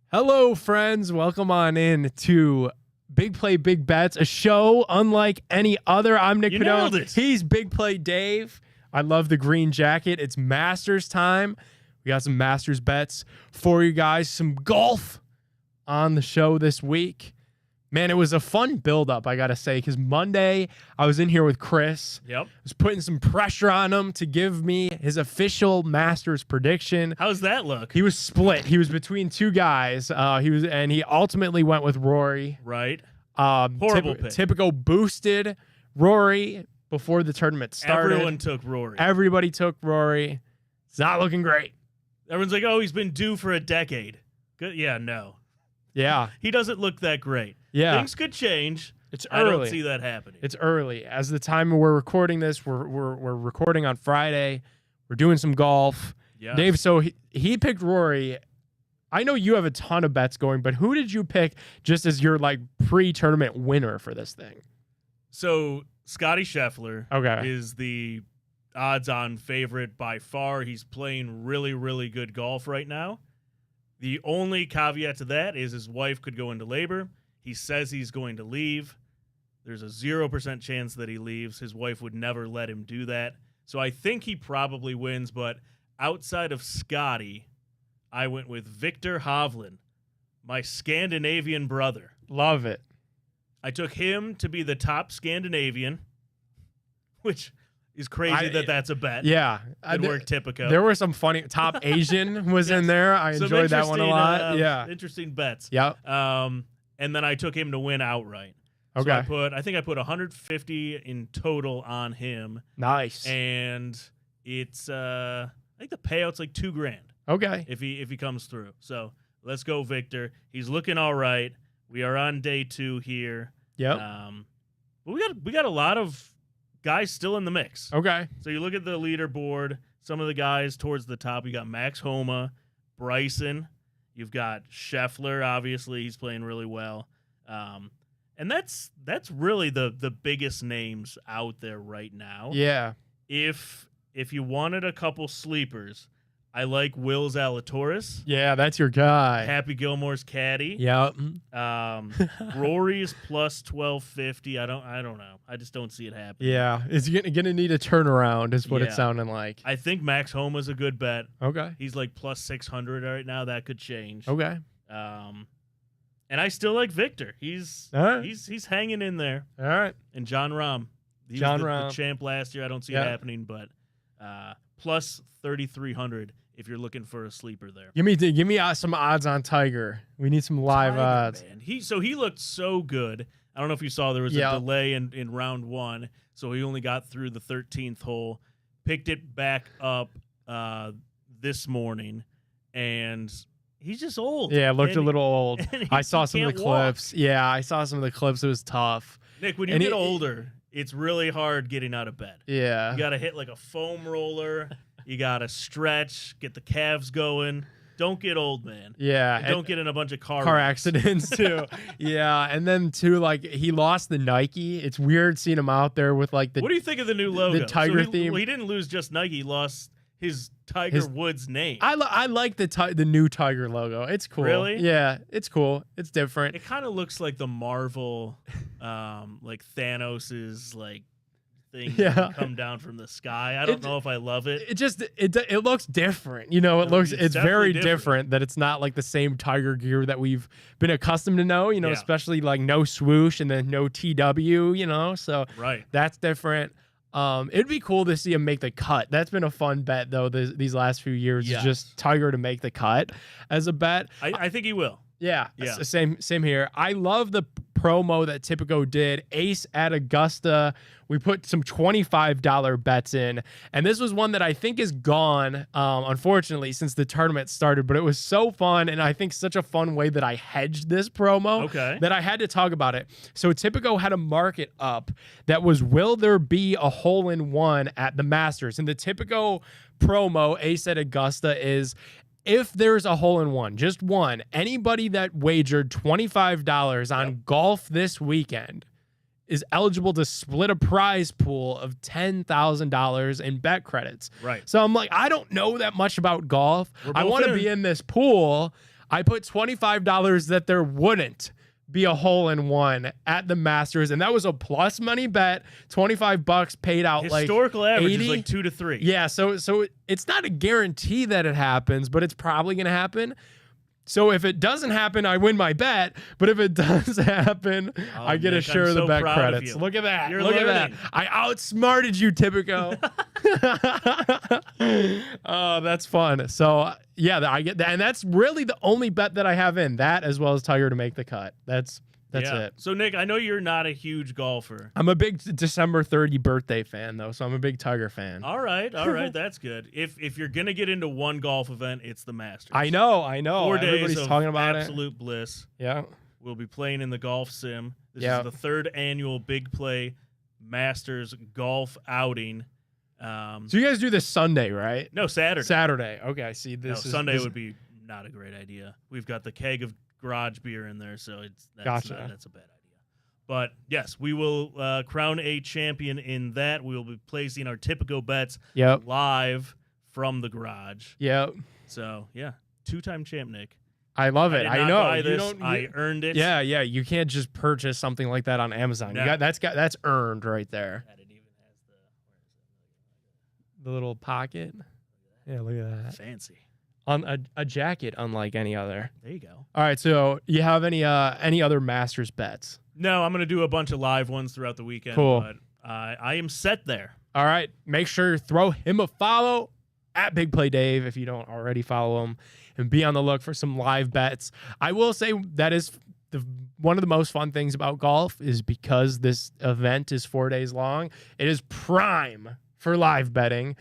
Hello, friends. Welcome on in to Big Play, Big Bets, a show unlike any other. I'm Nick Padone. He's Big Play Dave. I love the green jacket. It's Masters time. We got some Masters bets for you guys. Some golf on the show this week. Man, it was a fun build-up, I got to say, because Monday I was in here with Chris. Yep. I was putting some pressure on him to give me his official Masters prediction. How's that look? He was split. He was between two guys. He ultimately went with Rory. Right. Horrible pick. Tipico boosted Rory before the tournament started. Everyone took Rory. Everybody took Rory. It's not looking great. Everyone's like, oh, he's been due for a decade. Good. Yeah, no. Yeah. He doesn't look that great. Yeah. Things could change. It's early. I don't see that happening. It's early. As the time we're recording this, we're recording on Friday. We're doing some golf. Yes. Dave, so he picked Rory. I know you have a ton of bets going, but who did you pick just as your like pre-tournament winner for this thing? So Scotty Scheffler Okay. is the odds-on favorite by far. He's playing really, really good golf right now. The only caveat to that is his wife could go into labor. He says he's going to leave. There's a 0% chance that he leaves. His wife would never let him do that. So I think he probably wins, but outside of Scotty, I went with Victor Hovland, my Scandinavian brother. Love it. I took him to be the top Scandinavian, which is crazy that's a bet. Yeah. Good work, Tipico. There were some funny top Asian was in there. I enjoyed that one a lot. Yeah. Interesting bets. Yep. And then I took him to win outright. Okay. So I think I put 150 in total on him. Nice. And it's I think the payout's like $2,000. Okay. If he comes through. So let's go, Victor. He's looking all right. We are on day 2 here. Yep. But we got a lot of guys still in the mix. Okay. So you look at the leaderboard, some of the guys towards the top. You got Max Homa, Bryson. You've got Scheffler, obviously. He's playing really well. And that's really the biggest names out there right now. Yeah. If you wanted a couple sleepers, I like Will Zalatoris. Yeah, that's your guy. Happy Gilmore's caddy. Yep. Rory's plus 1250. I don't know. I just don't see it happening. Yeah. It's gonna need a turnaround is what it's sounding like. I think Max Homa's a good bet. Okay. He's like plus 600 right now. That could change. Okay. And I still like Victor. He's hanging in there. All right. And John Rahm. He was the champ last year. I don't see it happening, but plus 3,300 if you're looking for a sleeper there. Give me some odds on Tiger. We need some live odds. Man. He looked so good. I don't know if you saw there was a delay in round 1, so he only got through the 13th hole. Picked it back up this morning, and he's just old. Yeah, looked a little old. I saw some of the clips. Walk. Yeah, I saw some of the clips. It was tough. Nick, when you get older, it's really hard getting out of bed. Yeah. You got to hit like a foam roller. You got to stretch, get the calves going. Don't get old, man. Yeah. And don't get in a bunch of car accidents, too. Yeah. And then, too, like, he lost the Nike. It's weird seeing him out there with, like, the... What do you think of the new logo? The Tiger theme. Well, he didn't lose just Nike. He lost his Tiger Woods name. I like the new Tiger logo. It's cool. Really? Yeah. It's cool. It's different. It kind of looks like the Marvel, like Thanos's, like, thing come down from the sky. I don't know if I love it. It looks different. You know, it's very different that it's not like the same Tiger gear that we've been accustomed to know, you know, especially like no swoosh and then no TW, you know. So that's different. It'd be cool to see him make the cut. That's been a fun bet though these last few years. Is just Tiger to make the cut as a bet. I think he will. Yeah. Same here. I love the promo that Tipico did. Ace at Augusta. We put some $25 bets in, and this was one that I think is gone, unfortunately, since the tournament started, but it was so fun, and I think such a fun way that I hedged this promo that I had to talk about it. So Tipico had a market up that was, will there be a hole-in-one at the Masters? And the Tipico promo, Ace at Augusta, is if there's a hole-in-one, just one, anybody that wagered $25 on golf this weekend is eligible to split a prize pool of $10,000 in bet credits. Right. So I'm like, I don't know that much about golf. I want to be in this pool. I put $25 that there wouldn't be a hole-in-one at the Masters, and that was a plus money bet. $25 paid out. Historical average 80? is like 2 to 3. Yeah, so it's not a guarantee that it happens, but it's probably going to happen. So if it doesn't happen, I win my bet. But if it does happen, I get a share of the bet credits. Look at that. Look at that. I outsmarted you, Tipico. Oh, that's fun. So yeah, I get that. And that's really the only bet that I have in. That as well as Tiger to make the cut. That's it. So, Nick, I know you're not a huge golfer. I'm a big December 30 birthday fan, though, so I'm a big Tiger fan. All right. That's good. If you're going to get into one golf event, it's the Masters. I know. 4 days Everybody's of talking about absolute bliss. Yeah. We'll be playing in the golf sim. This is the 3rd annual Big Play Masters golf outing. So you guys do this Sunday, right? No, Saturday. Saturday. Okay, I see. Sunday would be not a great idea. We've got the keg of garage beer in there, so that's a bad idea. But yes, we will crown a champion in that. We will be placing our Tipico bets live from the garage. Yep. So yeah, 2-time champ, Nick. I love it. I know. I earned it. Yeah. You can't just purchase something like that on Amazon. No. That's earned right there. And it even has the little pocket. Yeah, look at that. Fancy. On a jacket unlike any other. There you go. All right, so you have any other Masters bets? No, I'm going to do a bunch of live ones throughout the weekend. Cool. But I am set there. All right, make sure you throw him a follow at Big Play Dave if you don't already follow him, and be on the look for some live bets. I will say that is one of the most fun things about golf is because this event is 4 days long. It is prime for live betting.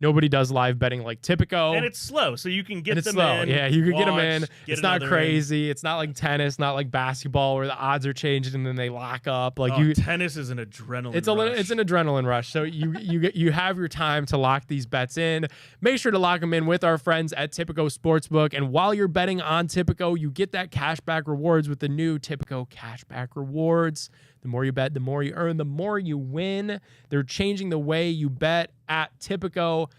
Nobody does live betting like Tipico. And it's slow, so you can get them slow. in. Yeah, you can get them in. It's not in. crazy. It's not like tennis, not like basketball where the odds are changing and then they lock up. Tennis is an adrenaline rush. It's an adrenaline rush. So you have your time to lock these bets in. Make sure to lock them in with our friends at Tipico Sportsbook. And while you're betting on Tipico, you get that cashback rewards with the new Tipico cashback rewards. The more you bet, the more you earn, the more you win. They're changing the way you bet at Tipico.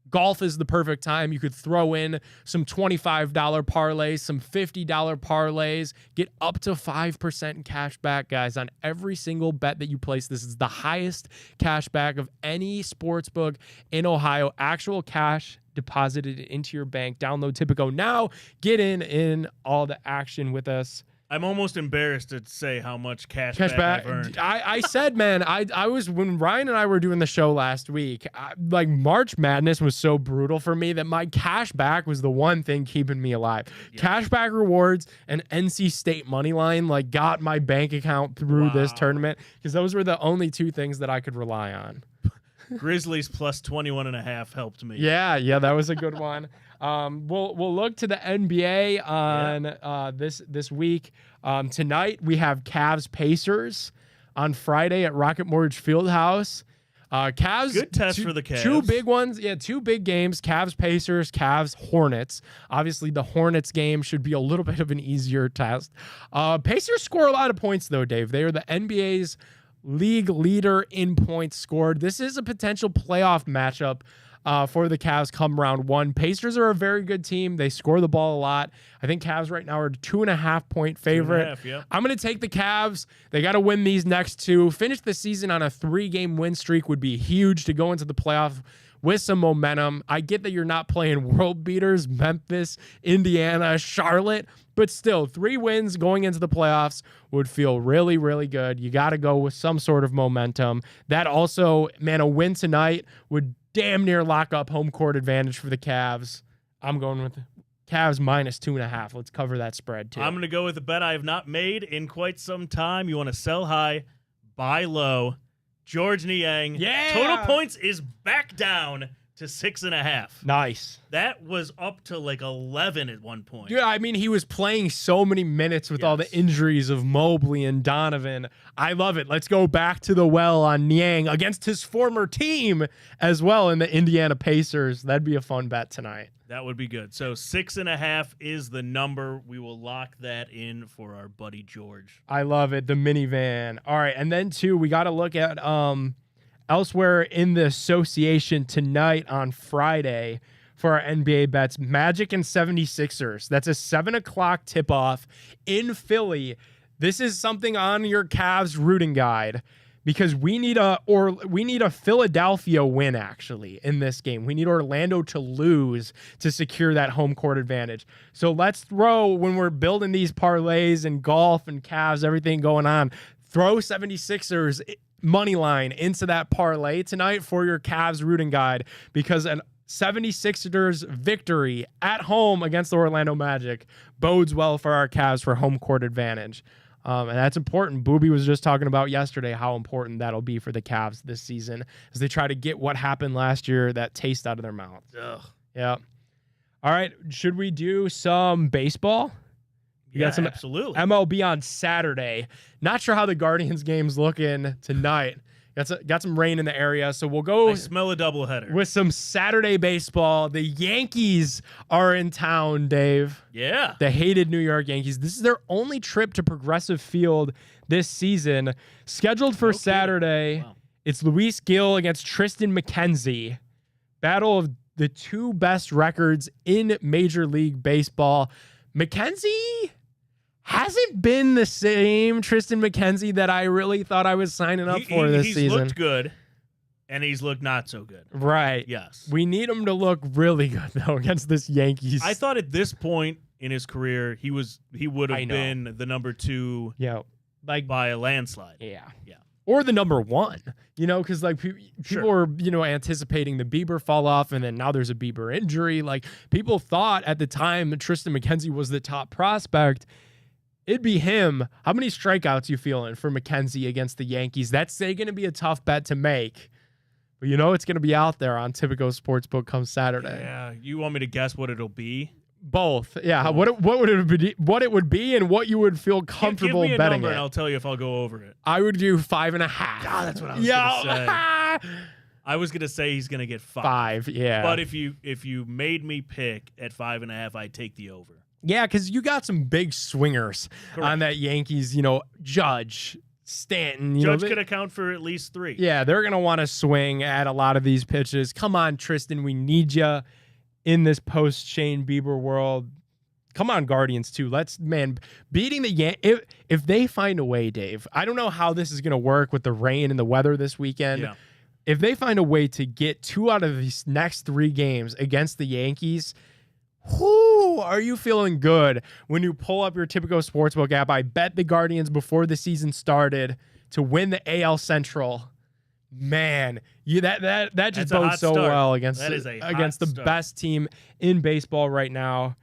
Golf is the perfect time. You could throw in some $25 parlays, some $50 parlays, get up to 5% cash back, guys, on every single bet that you place. This is the highest cash back of any sports book in Ohio. Actual cash deposited into your bank. Download Tipico now. Get in all the action with us. I'm almost embarrassed to say how much cash back I've earned. I said, man, I was, when Ryan and I were doing the show last week, March Madness was so brutal for me that my cash back was the one thing keeping me alive. Yes. Cash back rewards and NC State money line got my bank account through this tournament because those were the only two things that I could rely on. Grizzlies plus 21.5 helped me. Yeah, that was a good one. We'll look to the NBA on this week. Tonight we have Cavs Pacers. On Friday at Rocket Mortgage Fieldhouse. Cavs. Good test for the Cavs. Two big ones. Yeah, two big games. Cavs Pacers, Cavs Hornets. Obviously the Hornets game should be a little bit of an easier test. Pacers score a lot of points though, Dave. They are the NBA's league leader in points scored. This is a potential playoff matchup for the Cavs come round one. Pacers are a very good team. They score the ball a lot. I think Cavs right now are a 2.5-point favorite. 2.5, yeah. I'm going to take the Cavs. They got to win these next two. Finish the season on a 3-game win streak would be huge to go into the playoff with some momentum. I get that you're not playing world beaters, Memphis, Indiana, Charlotte, but still 3 wins going into the playoffs would feel really, really good. You got to go with some sort of momentum. That also, man, a win tonight would damn near lock up home court advantage for the Cavs. I'm going with Cavs minus 2.5. Let's cover that spread too. I'm going to go with a bet I have not made in quite some time. You want to sell high, buy low. George Niang. Yeah. Total points is back down to 6.5. Nice. That was up to 11 at one point. Yeah, I mean, he was playing so many minutes with all the injuries of Mobley and Donovan. I love it. Let's go back to the well on Niang against his former team as well in the Indiana Pacers. That'd be a fun bet tonight. That would be good. So 6.5 is the number. We will lock that in for our buddy George. I love it. The minivan. All right. And then too, we got to look at elsewhere in the association tonight on Friday. for our NBA bets. Magic and 76ers. That's a 7 o'clock tip-off in Philly. This is something on your Cavs rooting guide because we need a Philadelphia win actually in this game. We need Orlando to lose to secure that home court advantage. So let's throw, when we're building these parlays and golf and Cavs, everything going on, throw 76ers money line into that parlay tonight for your Cavs rooting guide, because an 76ers victory at home against the Orlando Magic bodes well for our Cavs for home court advantage. And that's important. Booby was just talking about yesterday how important that'll be for the Cavs this season as they try to get what happened last year, that taste out of their mouth. Ugh. Yeah. All right. Should we do some baseball? You got some absolutely. MLB on Saturday. Not sure how the Guardians game's looking tonight. Got some rain in the area, so we'll go. I smell a doubleheader With some Saturday baseball. The Yankees are in town, Dave. Yeah. The hated New York Yankees. This is their only trip to Progressive Field this season. Scheduled for Saturday. Wow. It's Luis Gil against Tristan McKenzie. Battle of the two best records in Major League Baseball. McKenzie hasn't been the same Tristan McKenzie that I really thought I was signing up for this season. He's looked good, and he's looked not so good. Right. Yes. We need him to look really good, though, against this Yankees. I thought at this point in his career, he would have been the number 2 by a landslide. Yeah. Yeah. Or the number 1, because like people were, anticipating the Bieber fall off, and then now there's a Bieber injury. Like, people thought at the time Tristan McKenzie was the top prospect. It'd be him. How many strikeouts you feeling for McKenzie against the Yankees? That's going to be a tough bet to make. But it's going to be out there on Tipico Sportsbook come Saturday. Yeah. You want me to guess what it'll be? Both. Yeah. What it would be and what you would feel comfortable give me a betting number it. and I'll tell you if I'll go over it. I would do 5.5. God, that's what I was going to say. I was going to say he's going to get 5. 5, yeah. But if you made me pick at 5.5, I'd take the over. Yeah, because you got some big swingers on that Yankees, Judge, Stanton. Judge could account for at least 3. Yeah, they're going to want to swing at a lot of these pitches. Come on, Tristan, we need you in this post-Shane Bieber world. Come on, Guardians, too. Beating the if they find a way, Dave, I don't know how this is going to work with the rain and the weather this weekend. Yeah. If they find a way to get 2 out of these next 3 games against the Yankees, are you feeling good when you pull up your Tipico Sportsbook app? I bet the Guardians before the season started to win the AL Central. Man, that just bodes so well against the best team in baseball right now.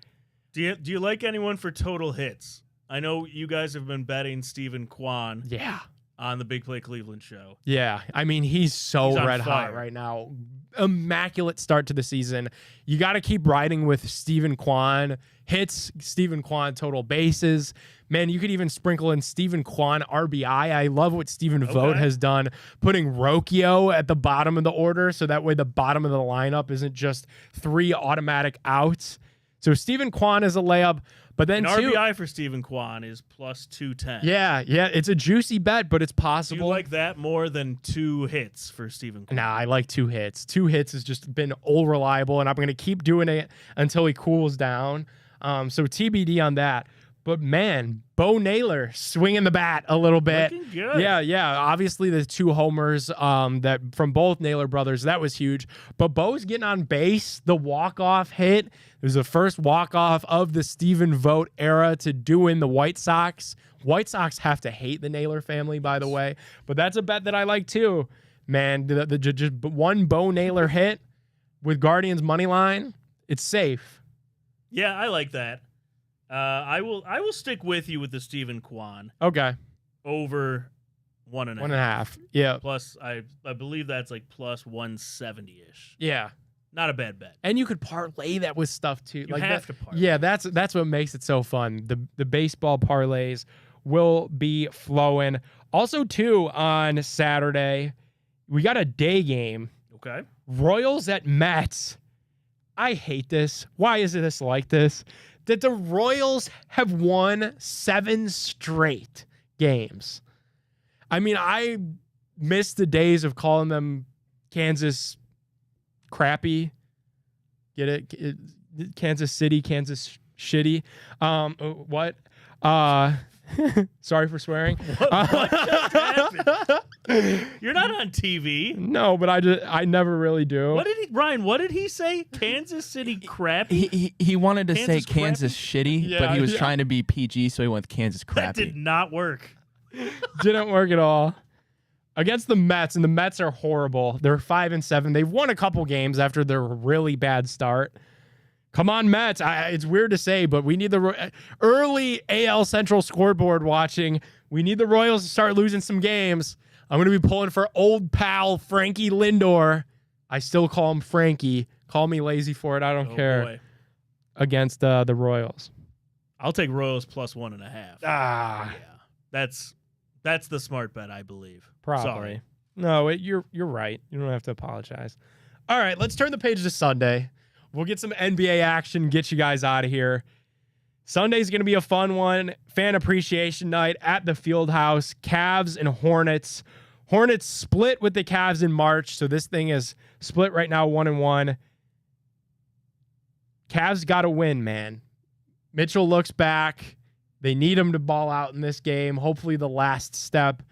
Do you like anyone for total hits? I know you guys have been betting Stephen Kwan. Yeah. On the Big Play Cleveland show. Yeah. I mean, he's red hot right now. Immaculate start to the season. You got to keep riding with Stephen Kwan. Hits, Stephen Kwan total bases. Man, you could even sprinkle in Stephen Kwan RBI. I love what Stephen Vogt has done, putting Rocchio at the bottom of the order, so that way the bottom of the lineup isn't just 3 automatic outs. So Stephen Kwan is a layup. But then RBI for Stephen Kwan is plus 210. Yeah, it's a juicy bet, but it's possible. Do you like that more than 2 hits for Stephen Kwan? Nah, I like 2 hits. 2 hits has just been all reliable, and I'm going to keep doing it until he cools down. So TBD on that. But man, Bo Naylor swinging the bat a little bit. Looking good. Yeah. Obviously, the 2 homers that from both Naylor brothers, that was huge. But Bo's getting on base. The walk-off hit. It was the first walk-off of the Stephen Vogt era to do in the White Sox. White Sox have to hate the Naylor family, by the way. But that's a bet that I like too. Man, just one Bo Naylor hit with Guardians money line, it's safe. Yeah, I like that. I will stick with you with the Stephen Kwan. Okay. Over 1.5. 1.5. Yeah. Plus, I believe that's like plus 170-ish. Yeah. Not a bad bet. And you could parlay that with stuff too. You have to parlay. Yeah, that's what makes it so fun. The baseball parlays will be flowing. Also, too, on Saturday, we got a day game. Okay. Royals at Mets. I hate this. Why is this like this? That the Royals have won 7 straight games. I mean, I miss the days of calling them Kansas crappy. Get it? Kansas City, Kansas shitty. What? Sorry for swearing. What just happened? You're not on TV. No, but I never really do. Ryan, what did he say? Kansas City crappy? He wanted to say Kansas Kansas shitty, but he was trying to be PG, so he went with Kansas That crappy. did not work. Didn't work at all. Against the Mets, and the Mets are horrible. They're 5-7. They've won a couple games after their really bad start. Come on, Mets. It's weird to say, but we need the early AL Central scoreboard watching. We need the Royals to start losing some games. I'm going to be pulling for old pal Frankie Lindor. I still call him Frankie. Call me lazy for it. I don't care. Boy. Against the Royals. I'll take Royals plus 1.5. Ah, Yeah. That's the smart bet, I believe. probably. Sorry. No, you're right. You don't have to apologize. All right, let's turn the page to Sunday. We'll get some NBA action, get you guys out of here. Sunday's going to be a fun one. Fan appreciation night at the Fieldhouse. Cavs and Hornets. Hornets split with the Cavs in March, so this thing is split right now 1-1. Cavs got to win, man. Mitchell looks back. They need him to ball out in this game. Hopefully the last step.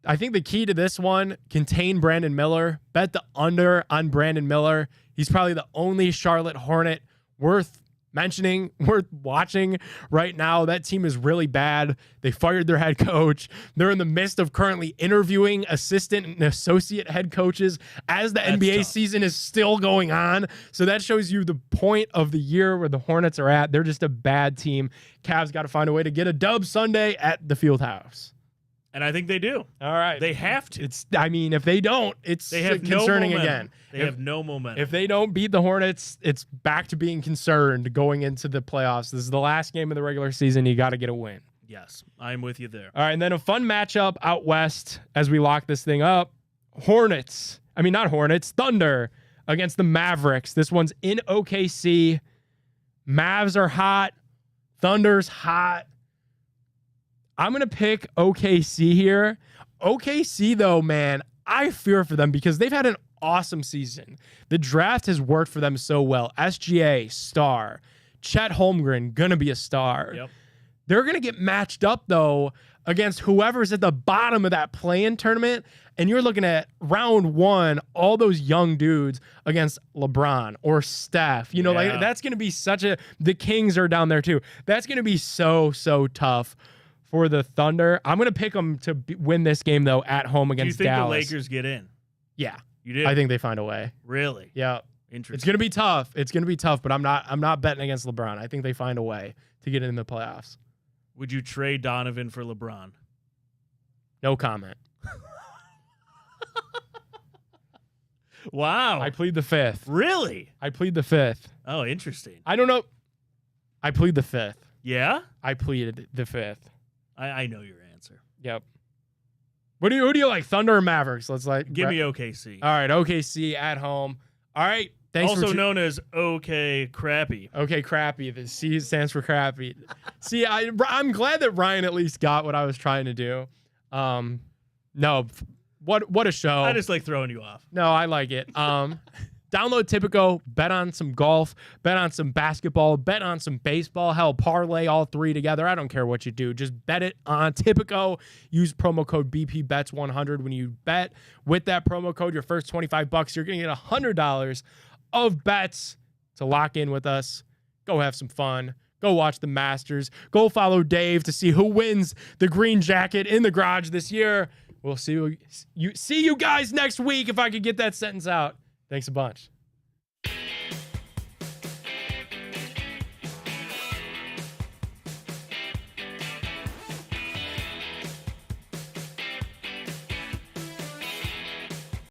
I think the key to this one, contain Brandon Miller. Bet the under on Brandon Miller. He's probably the only Charlotte Hornet worth mentioning, worth watching right now. That team is really bad. They fired their head coach. They're in the midst of currently interviewing assistant and associate head coaches as the NBA tough. season is still going on. So that shows you the point of the year where the Hornets are at. They're just a bad team. Cavs got to find a way to get a dub Sunday at the Fieldhouse. And I think they do. All right. They have to. If they don't, it's They have concerning no momentum. again. They have no momentum. If they don't beat the Hornets, it's back to being concerned going into the playoffs. This is the last game of the regular season. You got to get a win. Yes, I'm with you there. All right, and then a fun matchup out west as we lock this thing up. Thunder against the Mavericks. This one's in OKC. Mavs are hot. Thunder's hot. I'm going to pick OKC here. OKC, though, man, I fear for them because they've had an awesome season. The draft has worked for them so well. SGA, star. Chet Holmgren, going to be a star. Yep. They're going to get matched up, though, against whoever's at the bottom of that play-in tournament. And you're looking at round one, all those young dudes against LeBron or Steph. You know, like that's going to be the Kings are down there, too. That's going to be so tough for the Thunder. I'm going to pick them to win this game, though, at home against Dallas. Do you think the Lakers get in? Yeah. You do? I think they find a way. Really? Yeah. Interesting. It's going to be tough, but I'm not betting against LeBron. I think they find a way to get in the playoffs. Would you trade Donovan for LeBron? No comment. Wow. I plead the fifth. Really? I plead the fifth. Oh, interesting. I don't know. I plead the fifth. Yeah? I pleaded the fifth. I know your answer. Yep. Who do you like, Thunder or Mavericks? Let's Give me OKC. All right, OKC at home. All right. Thanks also known as OK Crappy. Okay, crappy. The C stands for crappy. See, I'm glad that Ryan at least got what I was trying to do. No, what a show. I just like throwing you off. No, I like it. Download Tipico, bet on some golf, bet on some basketball, bet on some baseball. Hell, parlay all three together. I don't care what you do. Just bet it on Tipico. Use promo code BPBets100 when you bet. With that promo code, your first $25, you're going to get $100 of bets to lock in with us. Go have some fun. Go watch the Masters. Go follow Dave to see who wins the green jacket in the garage this year. We'll see you guys next week if I could get that sentence out. Thanks a bunch.